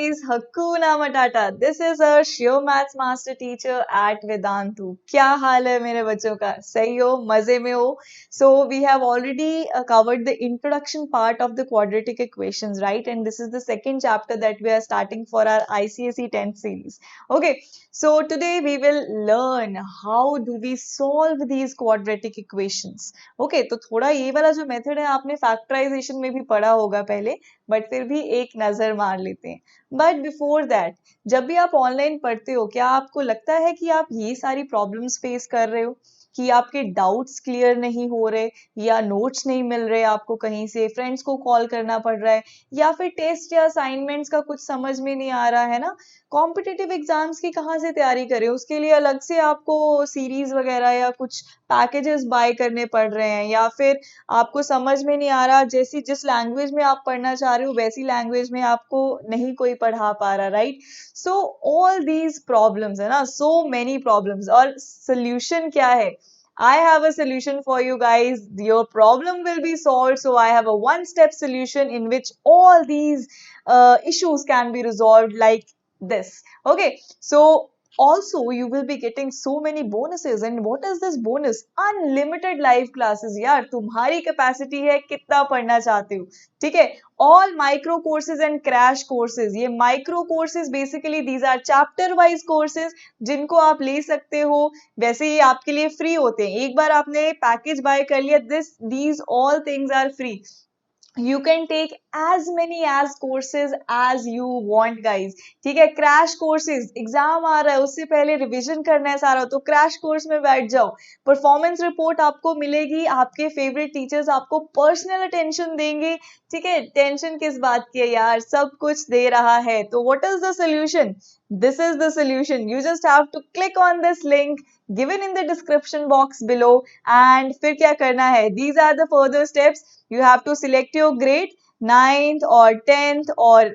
guys, Hakuna Matata. This is our Shio Maths Master Teacher at Vedantu. क्या हाल है मेरे बच्चों का? सही हो? मजे में हो? So we have already covered the introduction part of the quadratic equations, right? And this is the second chapter that we are starting for our ICSE 10th series. Okay, so today we will learn how do we solve these quadratic equations. Okay, तो थोड़ा ये वाला जो method है आपने factorisation में भी पढ़ा होगा पहले, बट फिर भी एक नजर मार लेते हैं. बट बिफोर दैट, जब भी आप ऑनलाइन पढ़ते हो, क्या आपको लगता है कि आप ये सारी प्रॉब्लम्स फेस कर रहे हो, कि आपके डाउट्स क्लियर नहीं हो रहे, या नोट्स नहीं मिल रहे आपको, कहीं से फ्रेंड्स को कॉल करना पड़ रहा है, या फिर टेस्ट या असाइनमेंट्स का कुछ समझ में नहीं आ रहा है ना? कॉम्पिटिटिव एग्जाम्स की कहाँ से तैयारी करें? उसके लिए अलग से आपको सीरीज वगैरह या कुछ पैकेजेस बाय करने पड़ रहे हैं, या फिर आपको समझ में नहीं आ रहा, जैसी जिस लैंग्वेज में आप पढ़ना चाह रहे हो वैसी लैंग्वेज में आपको नहीं कोई पढ़ा पा रहा, right? So all these problems है ना, सो मेनी प्रॉब्लम्स. और सोल्यूशन क्या है? I have a solution for you guys. Your problem will be solved. So I have a one-step solution in which all these issues can be resolved like this. Okay, so also you will be getting so many bonuses. And what is this bonus? Unlimited live classes. यार तुम्हारी capacity है कितना पढ़ना चाहते हो, ठीक है? All micro courses and crash courses. ये micro courses basically these are chapter wise courses जिनको आप ले सकते हो. वैसे ये आपके लिए फ्री होते हैं. एक बार आपने पैकेज बाय कर लिया, these all things are free. You can take as many as courses as you want guys. ठीक है? क्रैश कोर्सेज, एग्जाम आ रहा है उससे पहले रिवीजन करना है सारा, तो क्रैश कोर्स में बैठ जाओ. परफॉर्मेंस रिपोर्ट आपको मिलेगी, आपके फेवरेट टीचर्स आपको पर्सनल अटेंशन देंगे. ठीक है? टेंशन किस बात की है यार, सब कुछ दे रहा है. तो what is the solution? This is the solution. You just have to click on this link given in the description box below. And फिर क्या करना है? These are the further steps. You have to select your grade, 9th और 10th और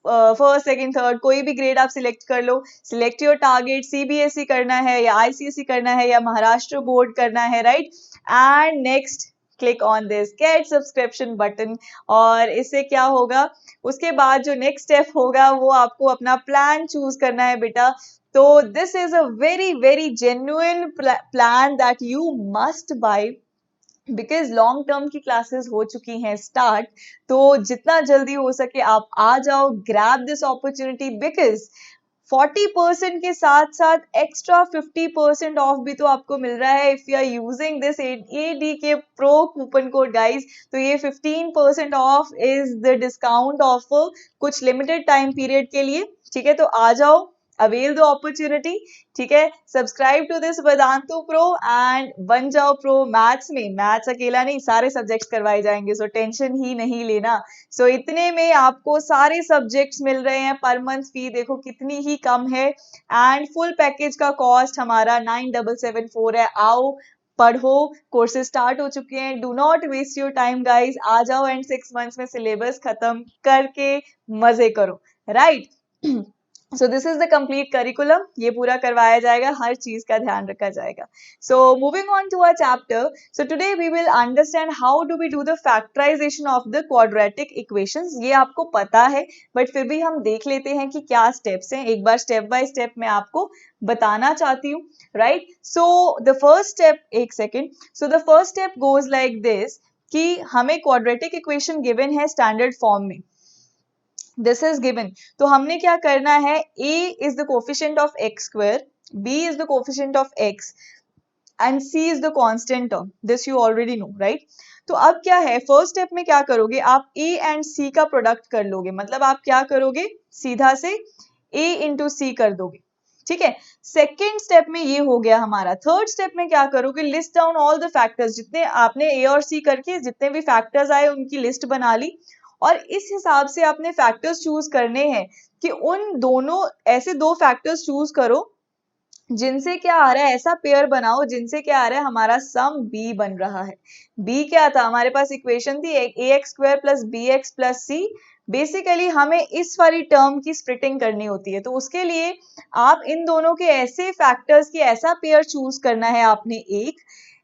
first second third, कोई भी grade आप select कर लो. सिलेक्ट योर टारगेट, सीबीएसई करना है या आईसीएसई करना है या महाराष्ट्र बोर्ड करना है, right? And next click on this get subscription button. और इससे क्या होगा? उसके बाद जो नेक्स्ट स्टेप होगा वो आपको अपना प्लान चूज करना है बेटा. तो this is a very very genuine plan that you must buy, because long term की क्लासेस हो चुकी हैं स्टार्ट. तो जितना जल्दी हो सके आप आ जाओ, ग्रैब दिस अपॉर्चुनिटी, बिकॉज 40% के साथ साथ एक्स्ट्रा 50% ऑफ भी तो आपको मिल रहा है if you are using this ADK pro coupon code guys. तो ये 15% off is the discount off कुछ लिमिटेड टाइम पीरियड के लिए. ठीक है? तो आ जाओ, अवेल द अपॉर्चुनिटी. ठीक है? Subscribe to this Vedantu pro and बन जाओ प्रो मैथ्स में. मैथ्स अकेला नहीं, सारे सब्जेक्ट्स करवाए जाएंगे, सो टेंशन ही नहीं लेना. सो इतने में आपको सारे सब्जेक्ट्स मिल रहे हैं. पर मंथ फी देखो कितनी ही कम है, एंड फुल पैकेज का कॉस्ट हमारा 9774 है. आओ पढ़ो, कोर्सेज स्टार्ट हो चुके हैं. Do not waste your time guys, आ जाओ एंड 6 मंथ्स में सिलेबस खत्म करके मजे करो, right? So this is the complete curriculum. ये पूरा करवाया जाएगा, हर चीज का ध्यान रखा जाएगा. So moving on to our chapter. So today we will understand how do we do the factorization of the quadratic equations. ये आपको पता है, but फिर भी हम देख लेते हैं कि क्या steps हैं. एक बार step by step मैं आपको बताना चाहती हूँ, right? So the first step, एक second. So the first step goes like this कि हमें quadratic equation given है standard form में. This is given. तो हमने क्या करना है? A is the coefficient of x square, B is the coefficient of x, and C is the constant term. This you already know, right? तो अब क्या है? फर्स्ट स्टेप में क्या करोगे? आप A एंड C का प्रोडक्ट कर लोगे. मतलब आप क्या करोगे? सीधा से A इंटू C कर दोगे. ठीक है? सेकेंड स्टेप में ये हो गया हमारा. थर्ड स्टेप में क्या करोगे? List down all the factors. जितने आपने A और C करके जितने भी फैक्टर्स आए उनकी लिस्ट बना ली, और इस हिसाब से आपने फैक्टर्स चूज करने हैं कि उन दोनों ऐसे दो फैक्टर्स चूज करो जिनसे क्या आ रहा है, ऐसा पेयर बनाओ जिनसे क्या आ रहा है, हमारा सम b बन रहा है. b क्या था? हमारे पास इक्वेशन थी ax² plus bx plus c. Basically हमें इस वाली टर्म की स्प्लिटिंग करनी होती है. तो उसके लिए आप इन दोनों के ऐसे फैक्टर्स की ऐसा पेयर चूज करना है आपने एक,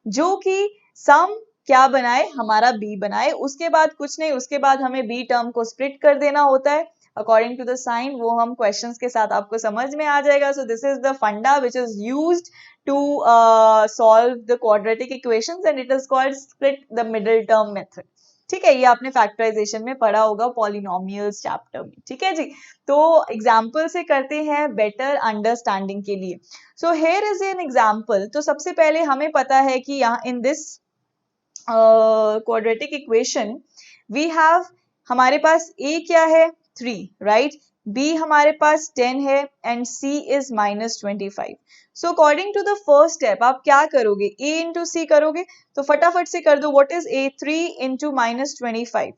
जो कि सम क्या बनाए? हमारा b बनाए. उसके बाद कुछ नहीं, उसके बाद हमें b टर्म को स्प्लिट कर देना होता है. अकॉर्डिंग टू द साइन, वो हम क्वेश्चंस के साथ आपको समझ में आ जाएगा. सो दिस इज द फंडा which is used to solve the quadratic equations and it is called split the middle term method. ठीक है, ये आपने फैक्टराइजेशन में पढ़ा होगा पॉलिनोमियल्स चैप्टर में. ठीक है जी, तो एग्जाम्पल से करते हैं बेटर अंडरस्टैंडिंग के लिए. So here is an example. तो सबसे पहले हमें पता है कि यहाँ in this quadratic equation we have, हमारे पास a क्या है 3, राइट, b हमारे पास 10 है and c is -25. So according to the first step आप क्या करोगे, a इंटू सी करोगे. तो फटाफट से कर दो. What is a, 3 into -25.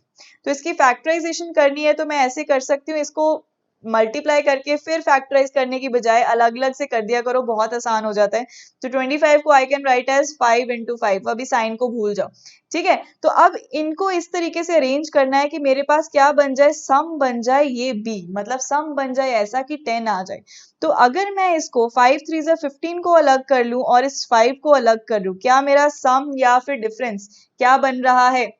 तो इसकी फैक्टराइजेशन करनी है तो मैं ऐसे कर सकती हूँ, इसको मल्टीप्लाई करके फिर फैक्टराइज करने की बजाय अलग अलग से कर दिया करो, बहुत आसान हो जाता है. तो 25 को I can write as 5 into 5. अभी साइन को भूल जाओ. ठीक है, तो अब इनको इस तरीके से अरेंज करना है कि मेरे पास क्या बन जाए, सम बन जाए ये b, मतलब सम बन जाए ऐसा कि 10 आ जाए. तो अगर मैं इसको 5 3 15 को अलग कर लूं और इस 5 को अलग कर लूं, क्या मेरा सम या फिर डिफरेंस क्या बन रहा है,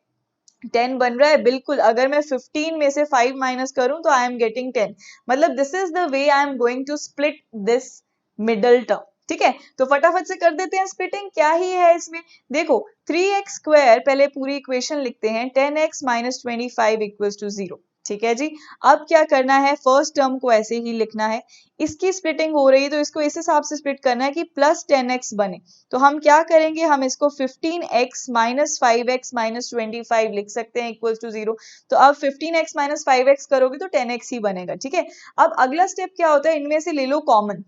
10 बन रहा है. बिल्कुल, अगर मैं 15 में से 5 माइनस करूं तो आई एम गेटिंग 10. मतलब this is the way I am going to split this middle term. ठीक है, तो फटाफट से कर देते हैं स्प्लिटिंग. क्या ही है इसमें, देखो 3x स्क्वायर, पहले पूरी इक्वेशन लिखते हैं, 10x माइनस 25 इक्वल्स टू 0. ठीक है जी, अब क्या करना है, फर्स्ट टर्म को ऐसे ही लिखना है. इसकी स्प्लिटिंग हो रही है तो इसको इस हिसाब से स्प्लिट करना है कि प्लस 10x बने. तो हम क्या करेंगे, हम इसको 15x माइनस 5x माइनस 25 लिख सकते हैं इक्वल्स टू 0. तो अब 15x माइनस 5x करोगे तो 10x ही बनेगा. ठीक है, अब अगला स्टेप क्या होता है, इनमें से ले लो कॉमन.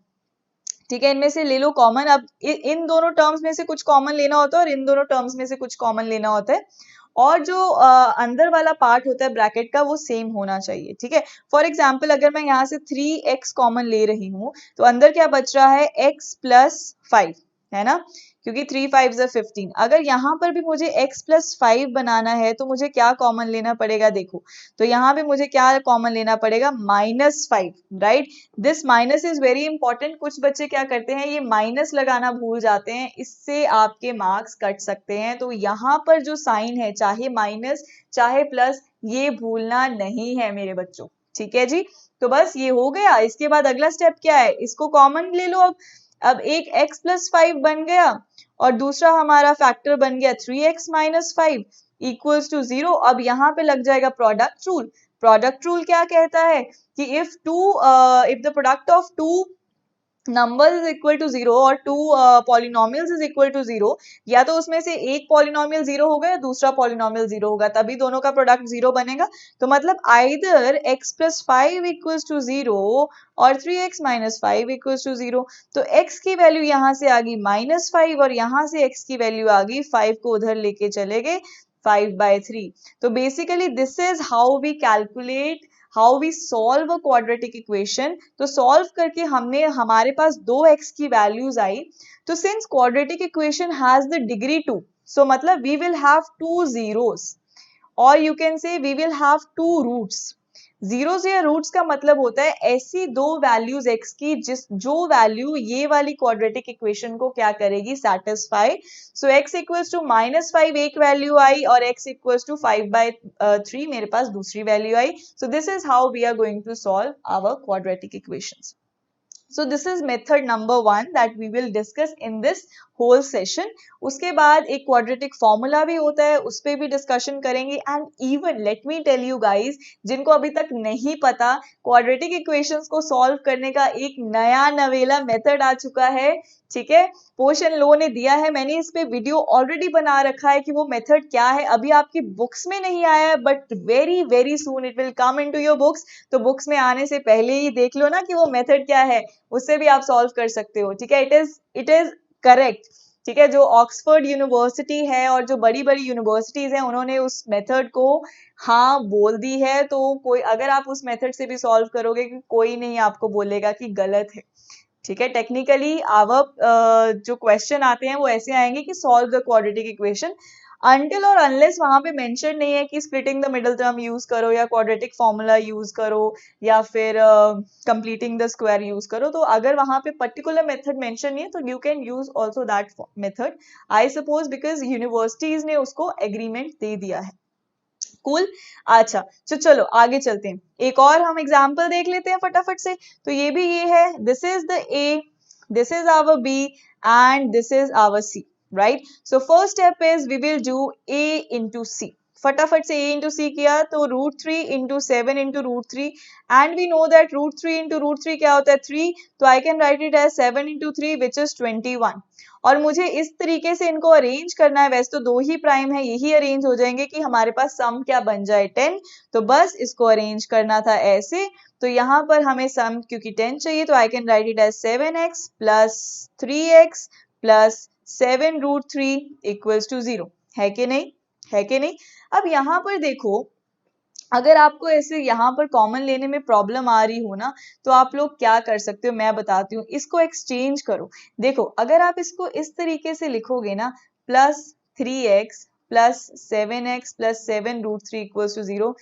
ठीक है, इनमें से ले लो कॉमन. अब इन दोनों टर्म्स में से कुछ कॉमन लेना होता है और इन दोनों टर्म्स में से कुछ कॉमन लेना होता है, और जो अंदर वाला पार्ट होता है ब्रैकेट का वो सेम होना चाहिए. ठीक है, फॉर एग्जाम्पल अगर मैं यहाँ से 3x कॉमन ले रही हूँ तो अंदर क्या बच रहा है, x प्लस 5, है ना, क्योंकि 3 5 15. अगर यहाँ पर भी मुझे x प्लस 5 बनाना है तो मुझे क्या कॉमन लेना पड़ेगा, देखो, तो यहाँ पे मुझे क्या कॉमन लेना पड़ेगा, -5, right. This minus is very important. कुछ बच्चे क्या करते हैं, ये माइनस लगाना भूल जाते हैं, इससे आपके मार्क्स कट सकते हैं. तो यहाँ पर जो साइन है, चाहे माइनस चाहे प्लस, ये भूलना नहीं है मेरे बच्चों. ठीक है जी, तो बस ये हो गया. इसके बाद अगला स्टेप क्या है, इसको कॉमन ले लो. अब एक x प्लस 5 बन गया और दूसरा हमारा फैक्टर बन गया 3x माइनस 5 इक्वल्स टू 0. अब यहाँ पे लग जाएगा प्रोडक्ट रूल. प्रोडक्ट रूल क्या कहता है कि if the product of two numbers is equal to 0 और two polynomials is equal to 0, या तो उसमें से एक polynomial 0 होगा या दूसरा polynomial 0 होगा, तभी दोनों का प्रोडक्ट 0 बनेगा. तो मतलब either x plus 5 equals to 0 और 3x minus 5 equals to 0. तो x की वैल्यू यहाँ से आ गई -5 और यहाँ से x की वैल्यू आ गई 5 को उधर लेके चले गए 5/3. तो basically this is how we calculate, how we solve a quadratic equation. तो सॉल्व करके हमने, हमारे पास 2x की वैल्यूज आई. तो since quadratic equation has the degree 2, so मतलब वी विल हैव 2 zeros और you can say we will have 2 roots. Zeros या रूट्स का मतलब होता है ऐसी दो वैल्यूज x की जो वैल्यू ये वाली क्वाड्रेटिक इक्वेशन को क्या करेगी, satisfy. So x equals to -5 एक वैल्यू आई और x इक्वल्स टू 5/3 मेरे पास दूसरी वैल्यू आई. So this is how we are going to solve our quadratic equations. So this is method number 1 that we will discuss in this whole session. उसके बाद एक quadratic formula भी होता है, उस पे भी discussion करेंगे. And even let me tell you guys, जिनको अभी तक नहीं पता, quadratic equations को solve करने का एक नया नवेला method आ चुका है. ठीक है, पोर्शन लो ने दिया है, मैंने इस पे वीडियो ऑलरेडी बना रखा है कि वो मेथड क्या है. अभी आपकी बुक्स में नहीं आया है but very very soon it will come into your books. तो बुक्स में आने से पहले ही देख लो ना कि वो मेथड क्या है, उससे भी आप सॉल्व कर सकते हो. ठीक है, इट इज करेक्ट. ठीक है, जो ऑक्सफोर्ड यूनिवर्सिटी है और जो बड़ी बड़ी यूनिवर्सिटीज हैं उन्होंने उस मेथड को हाँ बोल दी है. तो कोई अगर आप उस मेथड से भी सॉल्व करोगे, कोई नहीं आपको बोलेगा कि गलत है. ठीक है, टेक्निकली आवर जो क्वेश्चन आते हैं वो ऐसे आएंगे कि solve the quadratic equation. Until और अनलेस वहां पे मेंशन नहीं है कि splitting the middle term use करो या क्वाड्रेटिक फॉर्मूला यूज करो या फिर कंप्लीटिंग द स्क्वायर यूज करो. तो अगर वहां पे पर्टिकुलर मेथड मेंशन नहीं है तो you can use also that method, I suppose, because universities ने उसको एग्रीमेंट दे दिया है. कूल। अच्छा तो चलो आगे चलते हैं, एक और हम एग्जाम्पल देख लेते हैं फटाफट से। तो ये भी ये है, this is the A, this is our B and this is our C, right. So first step is we will do a into C. फटाफट से a इंटू सी किया तो √3 into 7 into √3 and we know that √3 into √3 क्या होता है 3, तो I can write it as 7 into 3 which is 21। और मुझे इस तरीके से इनको अरेंज करना है, वैसे तो दो ही प्राइम है, यही अरेंज हो जाएंगे कि हमारे पास सम क्या बन जाए 10, तो बस इसको अरेंज करना था ऐसे। तो यहाँ पर हमें सम क्योंकि 10 चाहिए तो I can write it as 7x plus 3x plus 7 √3 equals to 0, है कि नहीं, है कि नहीं। अब यहाँ पर देखो, अगर आपको ऐसे यहाँ पर कॉमन लेने में प्रॉब्लम आ रही हो ना, तो आप लोग क्या कर सकते हो मैं बताती हूँ, इसको एक्सचेंज करो। देखो अगर आप इसको इस तरीके से लिखोगे ना, प्लस 3x प्लस 7x प्लस 7 √3 इक्वल्स टू 0,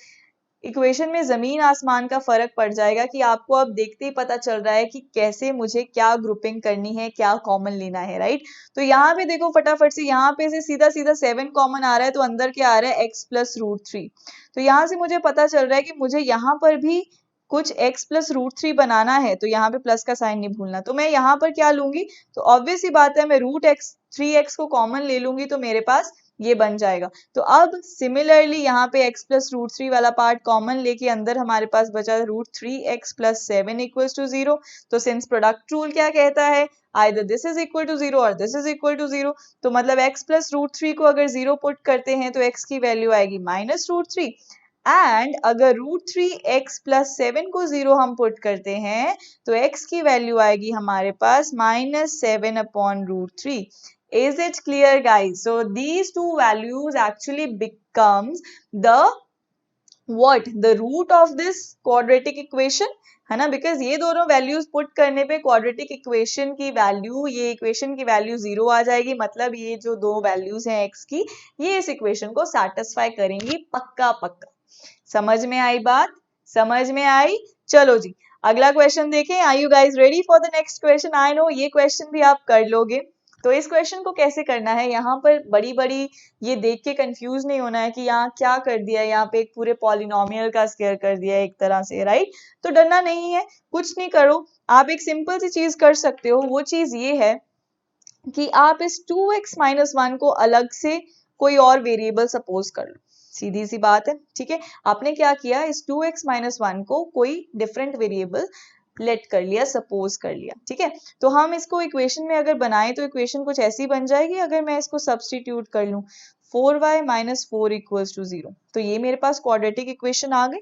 इक्वेशन में जमीन आसमान का फर्क पड़ जाएगा कि आपको अब देखते ही पता चल रहा है कि कैसे मुझे क्या ग्रुपिंग करनी है, क्या कॉमन लेना है, राइट। तो यहाँ पे देखो फटाफट से, यहाँ पे से सीधा सीधा 7 कॉमन आ रहा है, तो अंदर क्या आ रहा है x प्लस √3। तो यहाँ से मुझे पता चल रहा है कि मुझे यहाँ पर भी कुछ x प्लस √3 बनाना है, तो यहाँ पे प्लस का साइन नहीं भूलना। तो मैं यहाँ पर क्या लूंगी, तो ऑब्वियस सी बात है मैं √3x को कॉमन ले लूंगी, तो मेरे पास ये बन जाएगा। तो अब सिमिलरली यहाँ पे x प्लस √3 वाला पार्ट कॉमन लेके अंदर हमारे पास बचा √3x प्लस 7 इक्वल्स टू 0। तो सिंस प्रोडक्ट रूल क्या कहता है, either this is equal to 0 और दिस इज इक्वल टू 0, तो मतलब x प्लस √3 को अगर 0 पुट करते हैं तो x की वैल्यू आएगी माइनस √3, एंड अगर √3x प्लस 7 को 0 हम पुट करते हैं तो x की वैल्यू आएगी हमारे पास -7 upon √3। Is it clear guys? So these two values actually becomes the what? The root of this quadratic equation, है ना, बिकॉज ये दोनों वैल्यूज पुट करने पे क्वाड्रेटिक इक्वेशन की वैल्यू, ये इक्वेशन की वैल्यू 0 आ जाएगी। मतलब ये जो दो वैल्यूज हैं x की, ये इस इक्वेशन को सेटिस्फाई करेंगी पक्का पक्का। समझ में आई बात, समझ में आई। चलो जी अगला क्वेश्चन देखें। Are you guys ready for the next question? I know ये क्वेश्चन भी आप कर लोगे। तो इस क्वेश्चन को कैसे करना है, यहाँ पर बड़ी बड़ी ये देख के कंफ्यूज नहीं होना है कि यहाँ क्या कर दिया है, यहाँ पे एक पूरे पॉलिनोमियल का स्क्वायर कर दिया है एक तरह से, राइट। तो डरना नहीं है, कुछ नहीं करो, आप एक सिंपल सी चीज कर सकते हो। वो चीज ये है कि आप इस 2x माइनस 1 को अलग से कोई और वेरिएबल सपोज कर लो, सीधी सी बात है, ठीक है। आपने क्या किया, इस 2x माइनस 1 को कोई डिफरेंट वेरिएबल लेट कर लिया, सपोज कर लिया, ठीक है। तो हम इसको इक्वेशन में अगर बनाएं तो इक्वेशन कुछ ऐसी बन जाएगी। अगर मैं इसको सब्सटीट्यूट कर लूं 4y माइनस 4 इक्वल्स टू 0, तो ये मेरे पास क्वाड्रेटिक इक्वेशन आ गई।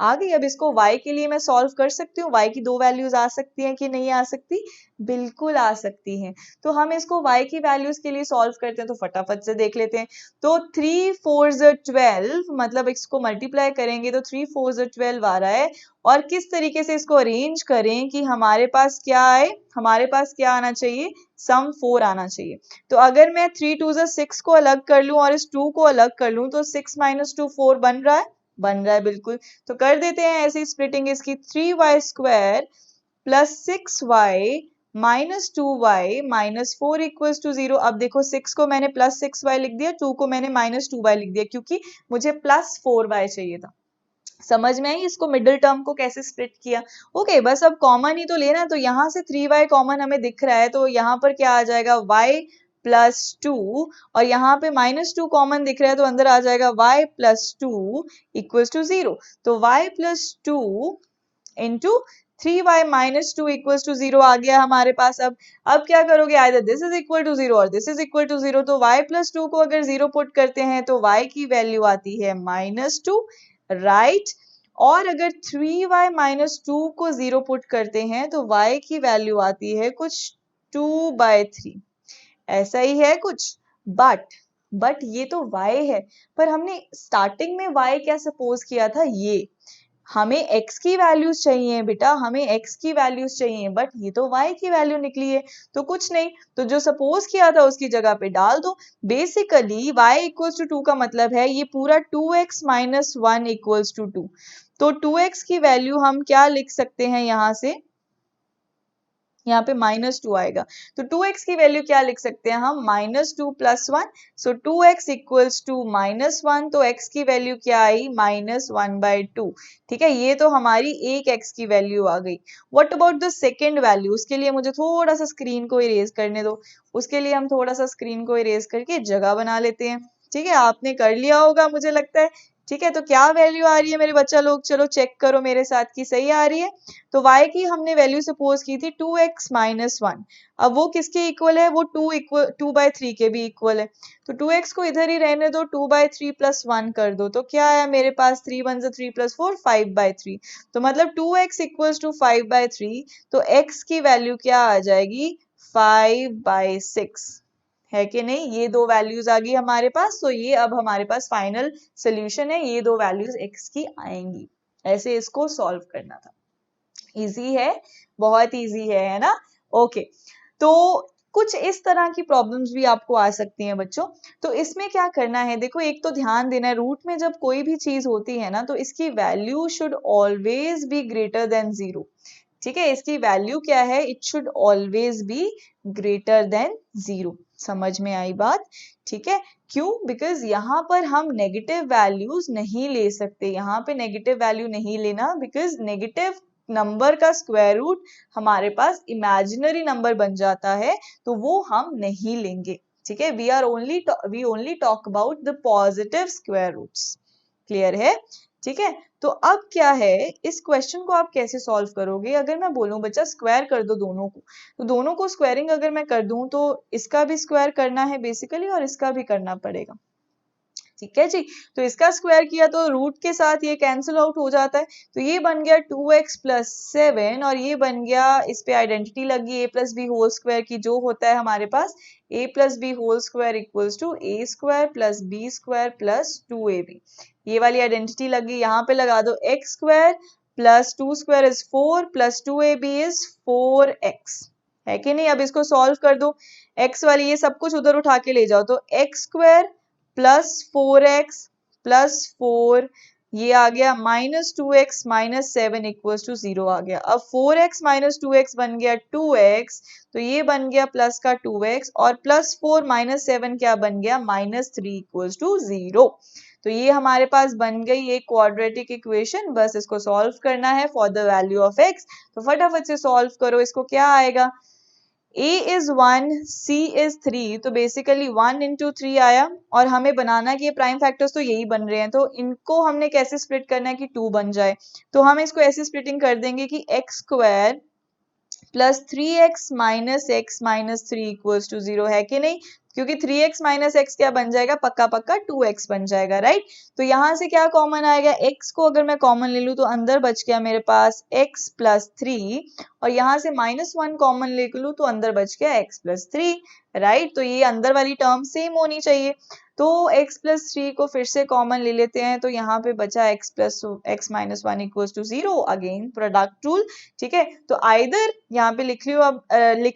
अब इसको y के लिए मैं सॉल्व कर सकती हूँ। y की दो वैल्यूज आ सकती हैं कि नहीं आ सकती, बिल्कुल आ सकती हैं। तो हम इसको y की वैल्यूज के लिए सॉल्व करते हैं, तो फटाफट से देख लेते हैं। तो 3 4 12, मतलब इसको मल्टीप्लाई करेंगे तो 3 4 12 आ रहा है। और किस तरीके से इसको अरेंज करें कि हमारे पास क्या आए, हमारे पास क्या आना चाहिए, सम 4 आना चाहिए। तो अगर मैं 3 2 6 को अलग कर लूं और इस 2 को अलग कर लूं तो 6 माइनस 2 4 बन रहा है, बन रहा है बिल्कुल। तो कर देते हैं ऐसी स्प्लिटिंग इसकी, 3y square plus 6y minus 2y minus 4 equals to 0। अब देखो 6 को मैंने प्लस 6y लिख दिया, 2 को मैंने माइनस 2y लिख दिया, क्योंकि मुझे प्लस 4y चाहिए था। समझ में आई इसको मिडिल टर्म को कैसे स्प्लिट किया। ओके बस अब कॉमन ही तो लेना, तो यहाँ से 3y कॉमन हमें दिख रहा है, तो यहाँ पर क्या आ जाएगा y प्लस 2, और यहाँ पे माइनस 2 कॉमन दिख रहा है तो अंदर आ जाएगा y प्लस 2 इक्वल्स टू 0। तो y plus 2 into 3y minus 2 equals to 0 आ गया हमारे पास। अब क्या करोगे, either this is equal to 0 और दिस इज इक्वल टू 0। तो y प्लस 2 को अगर 0 पुट करते हैं तो y की वैल्यू आती है माइनस 2, राइट। और अगर 3y माइनस 2 को 0 पुट करते हैं तो y की वैल्यू आती है कुछ 2/3, ऐसा ही है कुछ। बट ये तो y है, पर हमने स्टार्टिंग में y क्या सपोज किया था, ये हमें x की वैल्यूज चाहिए बेटा, हमें x की वैल्यूज चाहिए, बट ये तो y की वैल्यू निकली है। तो कुछ नहीं, तो जो सपोज किया था उसकी जगह पे डाल दो। बेसिकली y इक्वल्स टू 2 का मतलब है ये पूरा 2x माइनस 1 इक्वल्स टू 2। तो 2x की वैल्यू हम क्या लिख सकते हैं, यहाँ से यहाँ पे -2 आएगा, तो 2x की वैल्यू क्या लिख सकते हैं हम, -2 + 1, सो 2x इक्वल्स टू -1, तो x की वैल्यू क्या आई, -1/2। ठीक है, ये तो हमारी एक x की वैल्यू आ गई। What about the second value, उसके लिए मुझे थोड़ा सा स्क्रीन को इरेज करने दो, उसके लिए हम थोड़ा सा स्क्रीन को इरेज करके जगह बना लेते हैं। ठीक है, आपने कर लिया होगा मुझे लगता है। ठीक है, तो क्या वैल्यू आ रही है मेरे बच्चा लोग, चलो चेक करो मेरे साथ की सही आ रही है। तो y की हमने वैल्यू सपोज की थी 2x - 1, अब वो किसके इक्वल है, वो 2/3 के भी इक्वल है, तो 2x को इधर ही रहने दो, 2/3 + 1 कर दो, तो क्या आया मेरे पास, 3 × 1 = 3 + 4 5/3, तो मतलब 2x इक्वल्स टू 5/3, तो x की वैल्यू क्या आ जाएगी, 5/6, है कि नहीं। ये दो वैल्यूज आ गई हमारे पास, तो ये अब हमारे पास फाइनल सोल्यूशन है, ये दो वैल्यूज x की आएंगी। ऐसे इसको सॉल्व करना था, इजी है, बहुत इजी है ना। ओके, तो कुछ इस तरह की प्रॉब्लम्स भी आपको आ सकती हैं बच्चों। तो इसमें क्या करना है, देखो एक तो ध्यान देना है, रूट में जब कोई भी चीज होती है ना, तो इसकी value should always be greater than 0। ठीक है, इसकी वैल्यू क्या है, it should always be greater than 0। समझ में आई बात। ठीक है, क्यों, बिकॉज यहाँ पर हम नेगेटिव वैल्यूज नहीं ले सकते, यहाँ पे नेगेटिव वैल्यू नहीं लेना, बिकॉज नेगेटिव नंबर का स्क्वायर रूट हमारे पास इमेजिनरी नंबर बन जाता है, तो वो हम नहीं लेंगे। ठीक है, we only talk about the positive square roots. Clear है। ठीक है, तो अब क्या है, इस क्वेश्चन को आप कैसे सॉल्व करोगे, अगर मैं बोलूं बच्चा स्क्वायर कर दो दोनों को, तो दोनों को स्क्वायरिंग अगर मैं कर दूं, तो इसका भी स्क्वायर करना है बेसिकली, और इसका भी करना पड़ेगा। ठीक है जी, तो इसका स्क्वायर किया तो रूट के साथ ये कैंसिल आउट हो जाता है, तो ये बन गया 2x + 7, और ये बन गया, इस पे आइडेंटिटी लगी a + b होल स्क्वायर की, जो होता है हमारे पास a + b whole square equals to a² + b² + 2ab। ये वाली आइडेंटिटी लगी, यहाँ पे लगा दो x² + 2² is 4 + 2ab is 4x, है कि नहीं। अब इसको सॉल्व कर दो, x वाली ये सब कुछ उधर उठा के ले जाओ, तो x² + 4x + 4, ये आ गया -2x - 7 इक्वल्स टू 0 आ गया। अब 4x - 2x बन गया 2x, तो ये बन गया प्लस का 2x, और +4 - 7 क्या बन गया, -3 इक्वल्स टू 0। तो ये हमारे पास बन गई एक क्वाड्रेटिक इक्वेशन, बस इसको सॉल्व करना है for the value of x। तो फटाफट से सॉल्व करो, इसको क्या आएगा, a is 1, c is 3, तो बेसिकली 1 × 3 आया, और हमें बनाना कि ये प्राइम फैक्टर्स तो यही बन रहे हैं, तो इनको हमने कैसे स्प्लिट करना है कि 2 बन जाए, तो हम इसको ऐसे स्प्लिटिंग कर देंगे कि x² + 3x - x - 3 equals to 0, है कि नहीं, क्योंकि 3x - x क्या बन जाएगा, पक्का पक्का 2x बन जाएगा, राइट। तो यहाँ से क्या कॉमन आएगा, x को अगर मैं कॉमन ले लूँ, तो अंदर बच गया मेरे पास x + 3, और यहाँ से -1 कॉमन ले लूँ, तो अंदर बच गया x + 3, राइट। तो ये अंदर वाली टर्म सेम होनी चाहिए, तो x + 3 को फिर से कॉमन ले लेते हैं, तो यहाँ पे बचा x - 1 equals to 0, again product rule. ठीक है, तो आइदर यहाँ पे लिख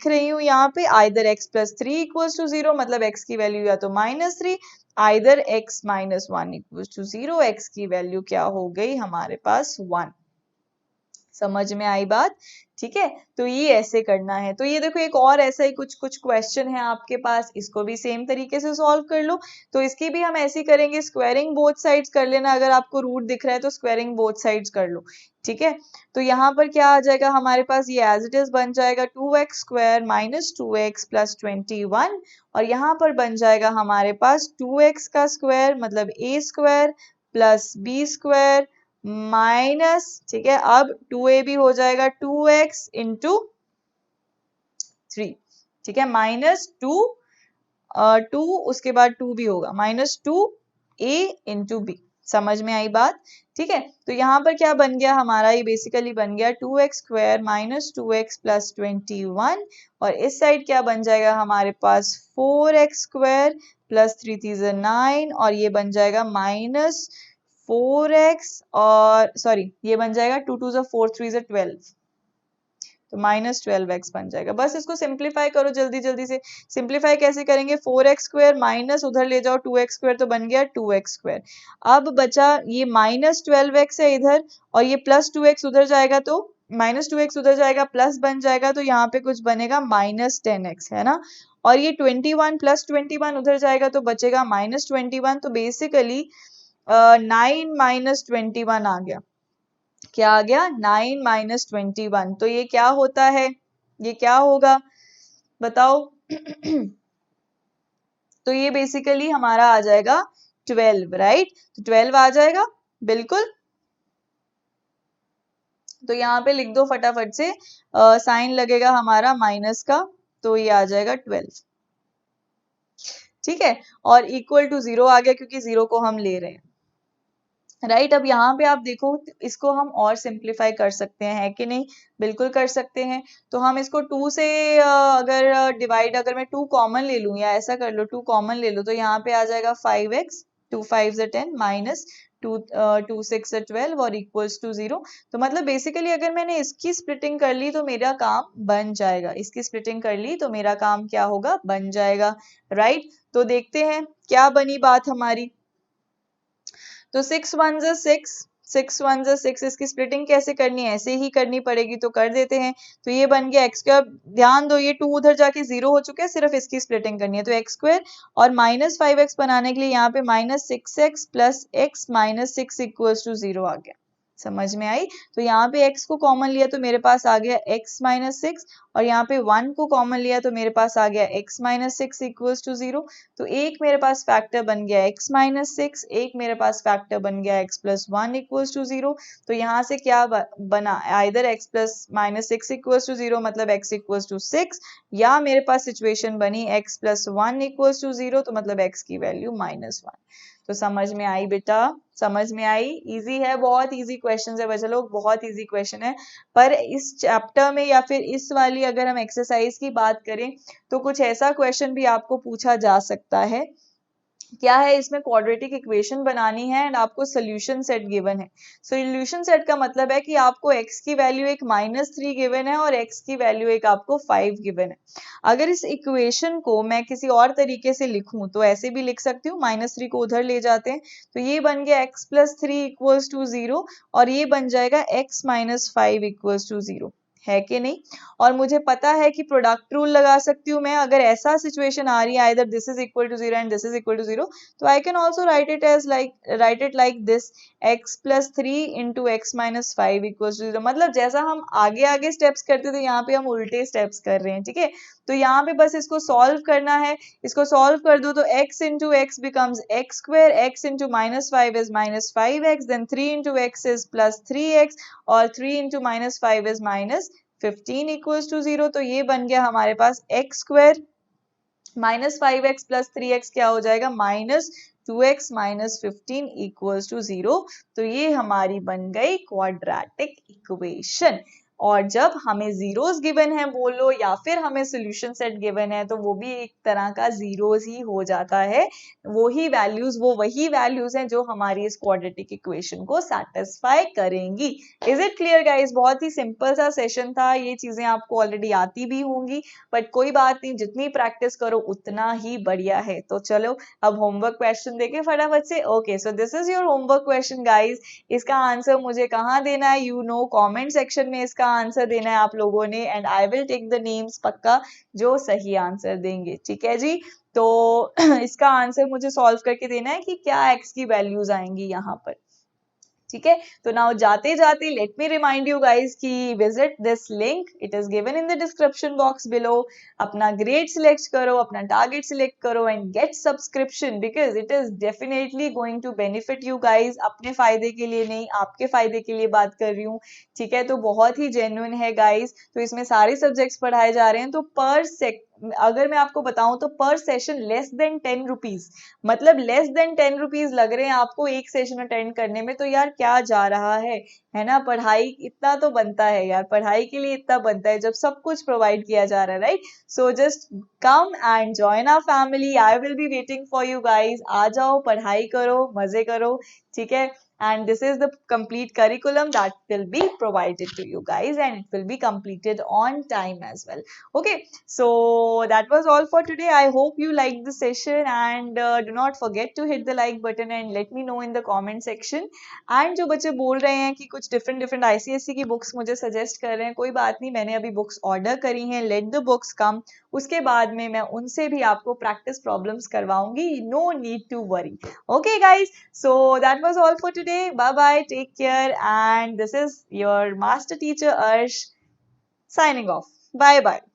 रही हूँ यहाँ पे आइदर x + 3 इक्वल्स टू 0, मतलब x की वैल्यू या तो -3, either x - 1 equals to 0, x की वैल्यू क्या हो गई हमारे पास 1। समझ में आई बात। ठीक है, तो ये ऐसे करना है। तो ये देखो एक और ऐसा ही कुछ क्वेश्चन है आपके पास, इसको भी सेम तरीके से सॉल्व कर लो। तो इसकी भी हम ऐसे ही करेंगे, स्क्वायरिंग बोथ साइड्स कर लेना, अगर आपको रूट दिख रहा है तो स्क्वायरिंग बोथ साइड्स कर लो। ठीक है, तो यहाँ पर क्या आ जाएगा हमारे पास, ये एज इट इज बन जाएगा 2x² - 2x + 21, और यहाँ पर बन जाएगा हमारे पास 2x का स्क्वायर मतलब a² + b² माइनस, ठीक है, अब 2ab हो जाएगा 2x × 3, ठीक है, -2 उसके बाद 2 भी होगा, -2a × b। समझ में आई बात। ठीक है, तो यहाँ पर क्या बन गया हमारा, ये बेसिकली बन गया 2x² - 2x + 21, और इस साइड क्या बन जाएगा हमारे पास 4x² + 3 × 3 = 9, और ये बन जाएगा -4x, और सॉरी ये बन जाएगा 2 × 2 = 4 3 = 12, तो -12x बन जाएगा। बस इसको सिंप्लीफाई करो जल्दी जल्दी से। सिंप्लीफाई कैसे करेंगे, 4x² माइनस उधर ले जाओ 2x² तो बन गया 2x²। अब बचा ये -12x है इधर, और ये +2x उधर जाएगा तो -2x उधर जाएगा प्लस बन जाएगा, तो यहाँ पे कुछ बनेगा -10x, है ना। और ये 21 + 21 उधर जाएगा तो बचेगा -21। तो बेसिकली 9 - 21 आ गया। क्या आ गया? 9 - 21। तो ये क्या होता है? ये क्या होगा बताओ? तो ये बेसिकली हमारा आ जाएगा 12, राइट। तो 12 आ जाएगा बिल्कुल। तो यहाँ पे लिख दो फटाफट से, साइन लगेगा हमारा माइनस का, तो ये आ जाएगा 12, ठीक है। और इक्वल टू 0 आ गया क्योंकि 0 को हम ले रहे हैं, राइट। अब यहाँ पे आप देखो, इसको हम और सिंप्लीफाई कर सकते हैं, है कि नहीं? बिल्कुल कर सकते हैं। तो हम इसको 2 से अगर डिवाइड, अगर मैं 2 कॉमन ले लूं, या ऐसा कर लो 2 कॉमन ले लो, तो यहाँ पे आ जाएगा 5x, 2 5 10 माइनस 2 2 6 12 और इक्वल्स टू 0। तो मतलब बेसिकली अगर मैंने इसकी स्प्लिटिंग कर ली तो मेरा काम बन जाएगा, इसकी स्प्लिटिंग कर ली तो मेरा काम क्या होगा? बन जाएगा, राइट। तो देखते हैं क्या बनी बात हमारी। तो 6 1 ज़ा 6, 6 1 ज़ा 6, इसकी स्प्लिटिंग कैसे करनी है? ऐसे ही करनी पड़ेगी, तो कर देते हैं। तो ये बन गया x स्क्वायर। ध्यान दो ये 2 उधर जाके 0 हो चुका है, सिर्फ इसकी स्प्लिटिंग करनी है। तो x स्क्वायर और -5x बनाने के लिए यहाँ पे -6x + x -6 इक्वल्स टू 0 आ गया। समझ में आई? तो यहाँ पे x को कॉमन लिया तो मेरे पास आ गया x - 6, और यहाँ पे 1 को कॉमन लिया तो मेरे पास आ गया x - 6 इक्वल्स टू 0। तो एक मेरे पास फैक्टर बन गया x - 6, एक मेरे पास फैक्टर बन गया x + 1 इक्वल्स टू 0। तो यहाँ से क्या बना? आइदर x + -6 इक्वल्स टू 0 मतलब x इक्वल्स टू 6, या मेरे पास सिचुएशन बनी x + 1 इक्वल्स टू 0, तो मतलब x की वैल्यू -1। तो समझ में आई बेटा? समझ में आई? इजी है, बहुत इजी क्वेश्चन है बच्चे लोग, बहुत इजी क्वेश्चन है। पर इस चैप्टर में या फिर इस वाली अगर हम एक्सरसाइज की बात करें तो कुछ ऐसा क्वेश्चन भी आपको पूछा जा सकता है। क्या है? इसमें क्वाड्रेटिक इक्वेशन बनानी है एंड आपको सोल्यूशन सेट गिवन है। सोल्यूशन सेट का मतलब है कि आपको x की वैल्यू एक -3 गिवन है और x की वैल्यू एक आपको 5 गिवन है। अगर इस इक्वेशन को मैं किसी और तरीके से लिखूं तो ऐसे भी लिख सकती हूँ, -3 को उधर ले जाते हैं, तो ये बन गया x + 3 इक्वल्स टू 0, और ये बन जाएगा x - 5 इक्वल्स टू 0, है कि नहीं? और मुझे पता है कि प्रोडक्ट रूल लगा सकती हूँ मैं, अगर ऐसा सिचुएशन आ रही है either this is equal to 0 and this is equal to 0, तो I can also write it like this, x + 3 into x - 5 equal to 0। मतलब जैसा हम आगे आगे स्टेप्स करते थे यहाँ पे हम उल्टे स्टेप्स कर रहे हैं, ठीक है। तो यहाँ पे बस इसको सॉल्व करना है, इसको सॉल्व कर दो तो x into x becomes x square, x into -5 is -5x, then 3 into x is +3x, और 3 इंटू -5 इज -15 इक्वल्स टू 0। तो ये बन गया हमारे पास x स्क्वायर -5x + 3x क्या हो जाएगा? -2x - 15 equals to 0। तो ये हमारी बन गई क्वाड्रेटिक इक्वेशन। और जब हमें जीरोस गिवन है बोलो या फिर हमें सोल्यूशन सेट गिवन है तो वो भी एक तरह का जीरोस ही हो जाता है। वो वही वैल्यूज हैं जो हमारी इस क्वाड्रेटिक इक्वेशन को सेटिस्फाई करेंगी। Is it clear guys? बहुत ही सिंपल सा सेशन था, ये चीजें आपको ऑलरेडी आती भी होंगी, बट कोई बात नहीं, जितनी प्रैक्टिस करो उतना ही बढ़िया है। तो चलो अब होमवर्क क्वेश्चन देखे फटाफट से। Okay, so this is your homework question guys. इसका आंसर मुझे कहाँ देना है? यू नो, कमेंट सेक्शन में इसका आंसर देना है आप लोगों ने, and I will take the names पक्का जो सही आंसर देंगे, ठीक है जी। तो इसका आंसर मुझे सॉल्व करके देना है कि क्या एक्स की वैल्यूज आएंगी यहाँ पर, ठीक है। तो नाउ जाते जाते let me remind you guys कि visit this link, it is given in the description box below. अपना ग्रेड सिलेक्ट करो, अपना टारगेट सिलेक्ट करो and get subscription, because it is definitely going to benefit you guys. अपने फायदे के लिए नहीं, आपके फायदे के लिए बात कर रही हूँ, ठीक है। तो बहुत ही जेन्युइन है गाइस। तो इसमें सारे सब्जेक्ट्स पढ़ाए जा रहे हैं। तो अगर मैं आपको बताऊं तो पर सेशन लेस देन 10 रुपीज, मतलब लेस देन 10 रुपीज लग रहे हैं आपको एक सेशन अटेंड करने में। तो यार क्या जा रहा है ना? पढ़ाई इतना तो बनता है यार, पढ़ाई के लिए इतना बनता है जब सब कुछ प्रोवाइड किया जा रहा है, right. So just come and join our family, I will be waiting for you guys. आ जाओ, पढ़ाई करो, मजे करो, ठीक है। and this is the complete curriculum that will be provided to you guys, and it will be completed on time as well. Okay, so that was all for today. I hope you liked the session, and do not forget to hit the like button and let me know in the comment section. And जो बच्चे बोल रहे हैं कि कुछ different ICSE की books मुझे suggest कर रहे हैं, कोई बात नहीं, मैंने अभी बुक्स ऑर्डर करी हैं, लेट द बुक्स कम, उसके बाद में मैं उनसे भी आपको प्रैक्टिस प्रॉब्लम्स करवाऊंगी, no need to worry. Okay guys, so that was all for today. Bye bye, take care, and this is your master teacher Arsh signing off. Bye bye.